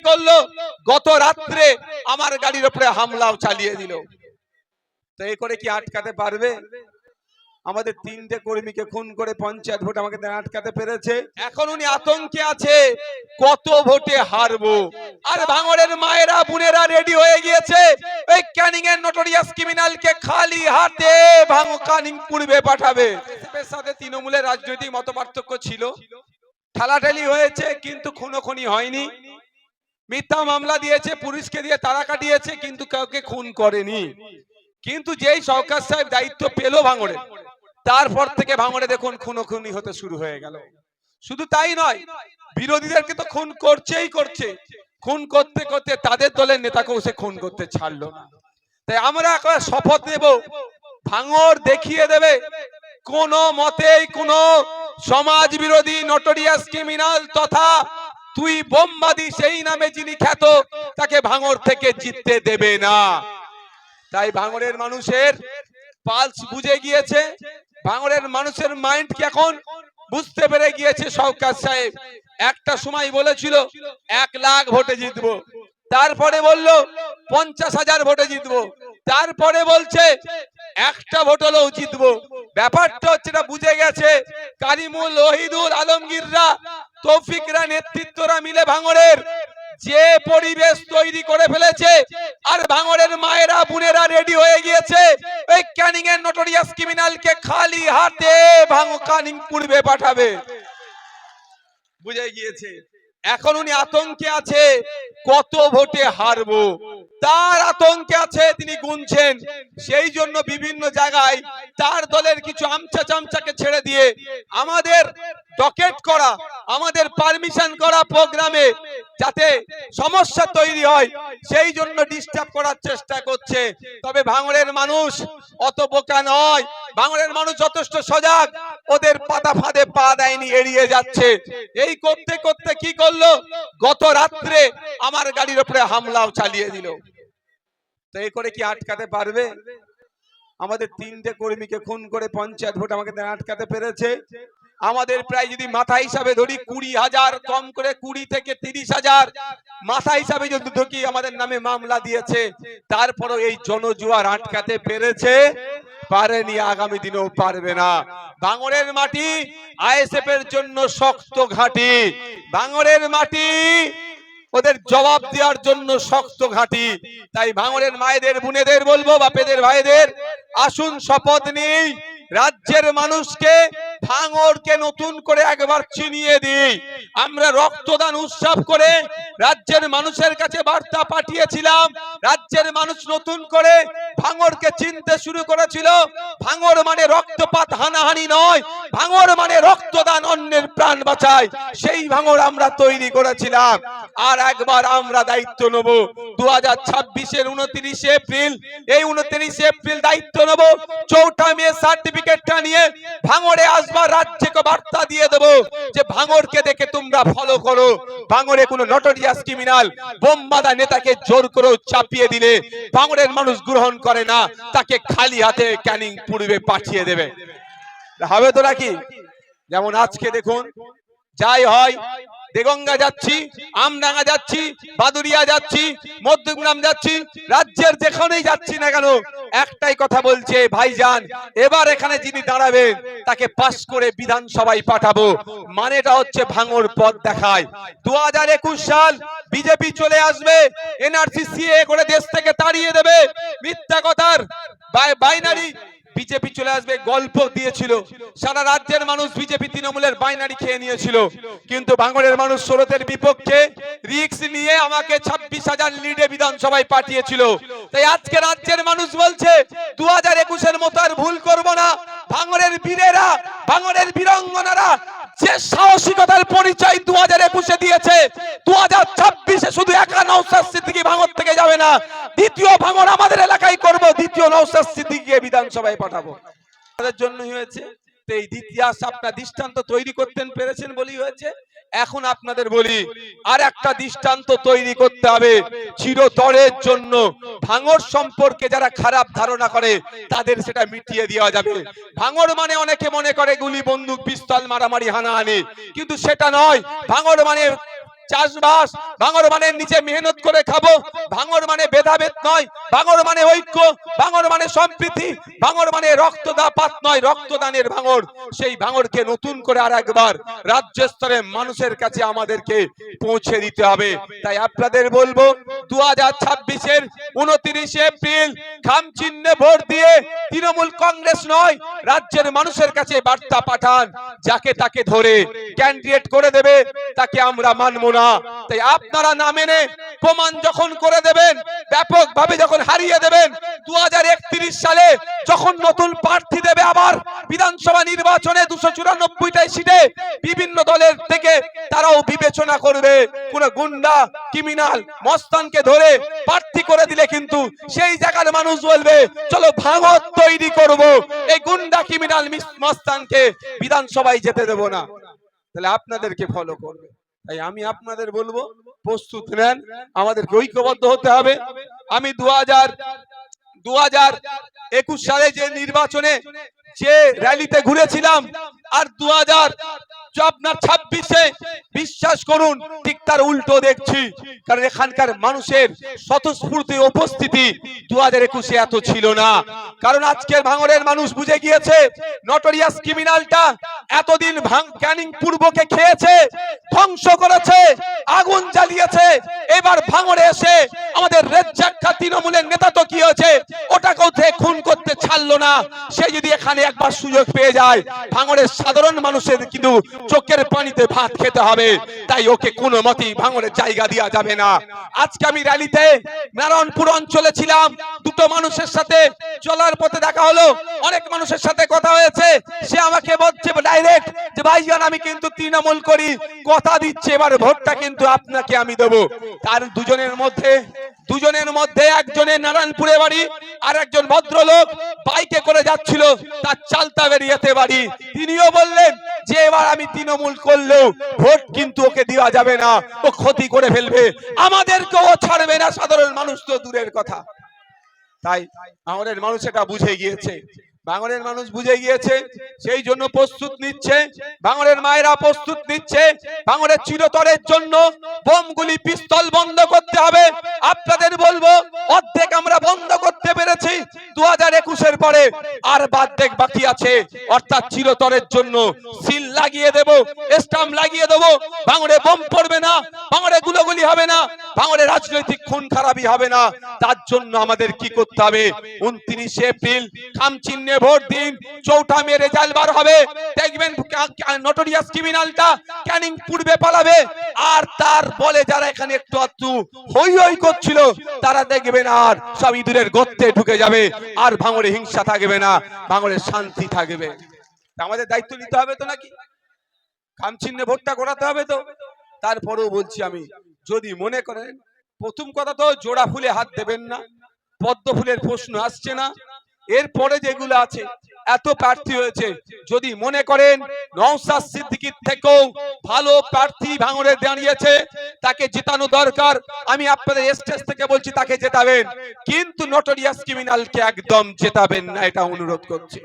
করলো, গত রাত্রে আমার গাড়ির উপরে হামলাও চালিয়ে দিল। তো এই করে কি আটকাতে পারবে? আমাদের 3টে কর্মীকে খুন করে পঞ্চায়েত ভোট আমাকে আটকাতে পেরেছে। এখন উনি আতঙ্কে আছে কত ভোটে হারবো। আর ভাঙড়ের মায়েরা বোনেরা রেডি হয়ে গিয়েছে ওই ক্যানিং এর নোটোরিয়াস ক্রিমিনালকে খালি হাতে ক্যানিং পূর্বে পাঠাবে। এর সাথে তৃণমূলের রাজনৈতিক মতপার্থক্য ছিল, ঠেলাঠেলি হয়েছে, কিন্তু খুনোখুনি হয়নি। মিথ্যা মামলা দিয়েছে, পুলিশকে দিয়ে তাড়া কাটিয়েছে, কিন্তু কাউকে খুন করেনি। কিন্তু যেই সরকার সাহেব দায়িত্ব পেল ভাঙড়ে, তারপর থেকে ভাঙড়ে দেখুন খুনোখুনি হতে শুরু হয়ে গেল। শুধু তাই নয়, বিরোধীদেরকে তো খুন করছেই করছে, খুন করতে করতে তাদের দলের নেতাকেও সে খুন করতে ছাড়লো না। তাই আমরা শপথ নেব, ভাঙড় দেখিয়ে দেবে কোন মতেই কোন সমাজ বিরোধী নোটোরিয়াস ক্রিমিনাল তথা তুই বোমবাদী সেই নামে যিনি খ্যাত, তাকে ভাঙড় থেকে জিততে দেবে না। তাই ভাঙড়ের মানুষের পালস বুঝে গিয়েছে, ভাঙড়ের মানুষের মাইন্ড কি এখন বুঝতে পেরে গিয়েছে। সরকার সাহেব একটা সময় বলেছিল 1 লাখ ভোটে জিতবো, তারপরে বললো 50,000 ভোটে জিতবো, তারপরে বলছে একটা ভোট হলেও জিতবো। ব্যাপারটা হচ্ছে এটা বুঝে গেছে কারিমুল, ওহিদুল, আলমগীররা, তৌফিকরা, নেতৃত্বরা মিলে ভাঙড়ের যে পরিবেশ তৈরি করে ফেলেছে। আর ভাঙড়ের মায়েরা বোনেরা রেডি হয়ে গিয়েছে ওই ক্যানিং এর নোটোরিয়াস ক্রিমিনালকে খালি হাতে ক্যানিং পূর্বে পাঠাবে। বুঝে গিয়েছে। এখন উনি আতঙ্কে আছে কত ভোটে হারবো, তার আতঙ্কে আছে, তিনি গুনছেন। সেই জন্য বিভিন্ন জায়গায় তার দলের কিছু আমচা চামচাকে ছেড়ে দিয়ে আমাদের ডকেট করা, আমাদের পারমিশন করা প্রোগ্রামে যাতে সমস্যা তৈরি হয়, সেই জন্য ডিস্টার্ব করার চেষ্টা করছে। তবে ভাঙড়ের মানুষ অত বোকা নয়, ভাঙড়ের মানুষ যথেষ্ট সজাগ, ওদের পাতা ফাঁদে পা দেয়নি, এড়িয়ে যাচ্ছে। এই করতে করতে কি করলো, গত রাত্রে আমার গাড়ির উপরে হামলাও চালিয়ে দিল। তো এই করে কি আটকাতে পারবে? আমাদের 3টে কর্মীকে খুন করে পঞ্চায়েত ভোট আমাকে আটকাতে পেরেছে। আমাদের প্রায় যদি মাথা হিসাবে ধরি 20,000, কম করে 20 থেকে 30,000 মাথা হিসাবে যদি ঢুকি আমাদের নামে মামলা দিয়েছে। তারপরও এই জনজুয়ার আটকাতে পেরেছে, পারেনি, আগামী দিনেও পারবে না। ভাঙড়ের মাটি আইএসএফ এর জন্য শক্ত ঘাঁটি, ভাঙড়ের মাটি ওদের জবাব দেওয়ার জন্য শক্ত ঘাঁটি। তাই ভাঙড়ের মায়েদের বোনেদের বলবো, বাপেদের ভাইদের, আসুন শপথ নিই, রাজ্যের মানুষকে ভাঙড়কে নতুন করে একবার চিনিয়ে দিই। আমরা রক্তদান উৎসব করে রাজ্যের মানুষের কাছে বার্তা পাঠিয়েছিলাম, রাজ্যের মানুষ নতুন করে ভাঙড়কে চিনতে শুরু করেছিল। ভাঙড় মানে রক্তপাত, হানাহানি নয়, ভাঙড় মানে রক্তদান, অন্যের প্রাণ বাঁচায়, সেই ভাঙড় আমরা তৈরি করেছিলাম। আর একবার আমরা দায়িত্ব নেব 2026-এর 29 এপ্রিল, এই 29 এপ্রিল দায়িত্ব নেব, 4 মে সার্টিফিকেটটা নিয়ে ভাঙড়ে আসবার, রাজ্যকে বার্তা দিয়ে দেব যে ভাঙড়কে দেখে তোমরা ফলো করো। ভাঙড়ে কোনো নোটোরিয়াস ক্রিমিনাল বোমবাদা নেতাকে জোর করে চাপিয়ে দিলে ভাঙড়ের মানুষ গ্রহণ করে না, তাকে খালি হাতে ক্যানিং পূর্বে পাঠিয়ে দেবে। হবে তো নাকি? যেমন আজকে দেখুন, যাই হয়, দেগঙ্গা যাচ্ছি, আমডাঙ্গা যাচ্ছি, বাদুরিয়া যাচ্ছি, মধ্যগ্রাম যাচ্ছি, রাজ্যের যেখানেই যাচ্ছি না কেন একটাই কথা বলছে, ভাইজান এবার এখানে যিনি দাঁড়াবেন তাকে পাস করে বিধানসভায় পাঠাবো। মানেটা হচ্ছে ভাঙড় পথ দেখায়। 2021 সাল বিজেপি চলে আসবে, এনআরসি সিএ করে দেশ থেকে তাড়িয়ে দেবে, মিথ্যা কথার বাইনারি বিজেপি চলে আসবে গল্প দিয়েছিল। সারা রাজ্যের মানুষ বিজেপি তৃণমূলের বাইনারি খেয়ে নিয়েছিল, কিন্তু ভাঙড়ের মানুষ স্রোতের বিপক্ষে রিস্ক নিয়ে আমাকে 26,000 লিডে বিধানসভায় পাঠিয়েছিল। তাই আজকে রাজ্যের মানুষ বলছে 2021-এর মতো আর ভুল করব না। ভাঙড়ের বীরেরা, ভাঙড়ের বীরাঙ্গনারা যে সাহসিকতার পরিচয় 2021-এ দিয়েছে, 2026-এ শুধু একা নওশাদ সিদ্দিকী ভাঙড় থেকে যাবে না, দ্বিতীয় ভাঙড় আমাদের এলাকায় করব, দ্বিতীয় নওশাদ সিদ্দিকীকে বিধানসভায় পাঠাবো। তাদের জন্যই হয়েছে। তো এই ইতিহাস আপনার দৃষ্টান্ত তৈরি করতে পেরেছেন বলেই হয়েছে। এখন আপনাদের বলি, আর একটা দৃষ্টান্ত তৈরি করতে হবে চিরতরের জন্য। ভাঙড় সম্পর্কে যারা খারাপ ধারণা করে তাদের সেটা মিটিয়ে দেওয়া যাবে। ভাঙড় মানে অনেকে মনে করে গুলি, বন্দুক, পিস্তল, মারামারি, হানাহানি, কিন্তু সেটা নয়। ভাঙড় মানে চাষবাস, ভাঙর মানে নিচে মেহনত করে খাবো, ভাঙর মানে ভেদাভেদ নয়, ভাঙর মানে ঐক্য, ভাঙর মানে সম্প্রীতি, ভাঙর মানে রক্তদাপাত নয়, রক্তদানের ভাঙর। সেই ভাঙরকে নতুন করে আর একবার রাজ্য স্তরে মানুষের কাছে আমাদেরকে পৌঁছে দিতে হবে। তাই আপনাদের বলবো 2026-এর 29 এপ্রিল খাম চিহ্নে ভোট দিয়ে তৃণমূল কংগ্রেস নয়, রাজ্যের মানুষের কাছে বার্তা পাঠান, যাকে তাকে ধরে ক্যান্ডিডেট করে দেবে তাকে আমরা মানব না। তাই আপনারা না মেনে প্রমাণ যখন করে দেবেন, ব্যাপকভাবে যখন হারিয়ে দেবেন, 2031 সালে যখন নতুন প্রার্থী দেবে আবার বিধানসভা নির্বাচনে 294টা সিটে বিভিন্ন দলের থেকে, তারাও বিবেচনা করবে কোন গুন্ডা ক্রিমিনাল মস্তানকে ধরে প্রার্থী করে দিলে কিন্তু সেই জায়গার মানুষ বলবে চলো ভাঙর তৈরি করব, এই গুন্ডা ক্রিমিনাল মস্তানকে বিধানসভায় যেতে দেব না। তাহলে আপনাদেরকে ফলো করবে। তাই আমি আপনাদের বলবো প্রস্তুত নেন, আমাদেরকে ঐক্যবদ্ধ হতে হবে। আমি 2021 সালে যে নির্বাচনে যে র্যালিতে ঘুরেছিলাম, আর 2026-এ বিশ্বাস করুন ঠিক তার উল্টো দেখছি। কারণ এখানকার মানুষের স্বতঃস্ফূর্ত উপস্থিতি 2021-এ এত ছিল না। কারণ আজকের ভাঙড়ের মানুষ বুঝে গিয়েছে নটোরিয়াস ক্রিমিনালটা এতদিন ক্যানিং পূর্বকে খেয়েছে, ধ্বংস করেছে, আগুন জ্বালিয়েছে। এবার ভাঙড়ে এসে আমাদের রেজ্জাক খা তৃণমূলের নেতা তো কি হয়েছে, ওটাকেও খুন করতে ছাড়লো না। সে যদি এখানে একবার সুযোগ পেয়ে যায়, ভাঙড়ের সাধারণ মানুষের কিন্তু চোখের পানিতে ভাত খেতে হবে। তাই ওকে কোনো মতেই ভাঙড়ের জায়গা দেওয়া যাবে না। আজকে আমি র্যালিতে নারায়ণপুর অঞ্চলে ছিলাম, দুটো মানুষের সাথে চলার পথে দেখা হলো, অনেক মানুষের সাথে কথা হয়েছে। সে আমাকে বলছে ডাইরেক্ট যে ভাইজান আমি কিন্তু তৃণমূল করি, কথা দিচ্ছে এবার ভোটটা কিন্তু আপনাকে আমি দেবো। তার দুজনের মধ্যে একজনের নারায়ণপুরে বাড়ি, আর একজন ভদ্রলোক বাইকে করে যাচ্ছিল, তার চালতা বেরিয়েতে বাড়ি। তিনিও বললেন যে এবার আমি তৃণমূল করলেও ভোট কিন্তু ওকে দেওয়া যাবে না, ও ক্ষতি করে ফেলবে, আমাদেরকেও ছাড়বে না, সাধারণ মানুষ তো দূরের কথা। তাই আমাদের মানুষ এটা বুঝে গিয়েছে, ভাঙড়ের মানুষ বুঝে গিয়েছে, সেই জন্য প্রস্তুত নিচ্ছে। ভাঙড়ের মায়েরা প্রস্তুত নিচ্ছে। ভাঙড়ের চিরতরের জন্য বোমগুলি পিস্তল বন্ধ করতে হবে। আপনাদের বলবো অর্ধেক আমরা বন্ধ করতে পেরেছি 2021-এর পরে, আর বার্ধেক বাকি আছে। অর্থাৎ চিরতরের জন্য সিল লাগিয়ে দেব, স্টাম্প লাগিয়ে দেব। ভাঙড়ে বোম পড়বে না, ভাঙড়ে গুলোগুলি হবে না, ভাঙড়ে রাজনৈতিক খুন খারাপি হবে না। তার জন্য আমাদের কি করতে হবে, 29 এপ্রিল খাম চিহ্নে ভোট দিন। 4টা মে রেজাল্ট বার হবে, দেখবেন নটোরিয়াস ক্রিমিনালটা ক্যানিং পূর্বে পালাবে, আর তার বলে যারা এখানে একটু আধটু হই হই করছিল তারা দেখবেন আর সব ইঁদুরের গর্তে ঢুকে যাবে, আর ভাঙড়ে হিংসা থাকবে না, ভাঙড়ে শান্তি থাকবে। আমাদের দায়িত্ব নিতে হবে তো নাকি, খাম চিহ্নে ভোটটা করাতে হবে তো। তারপরেও বলছি আমি, যদি মনে করেন, প্রথম কথা তো জোড়া ফুলে হাত দেবেন না, পদ্ম ফুলের প্রশ্ন আসছে না। এরপরে যেগুলো আছে, এত প্রার্থী হয়েছে, যদি মনে করেন নওশাদ সিদ্দিকীর থেকেও ভালো প্রার্থী ভাঙড়ে দাঁড়িয়েছে, তাকে জেতানো দরকার, আমি আপনাদের স্টেজ থেকে বলছি তাকে জেতাবেন, কিন্তু নটোরিয়াস ক্রিমিনালকে একদম জেতাবেন না, এটা অনুরোধ করছি।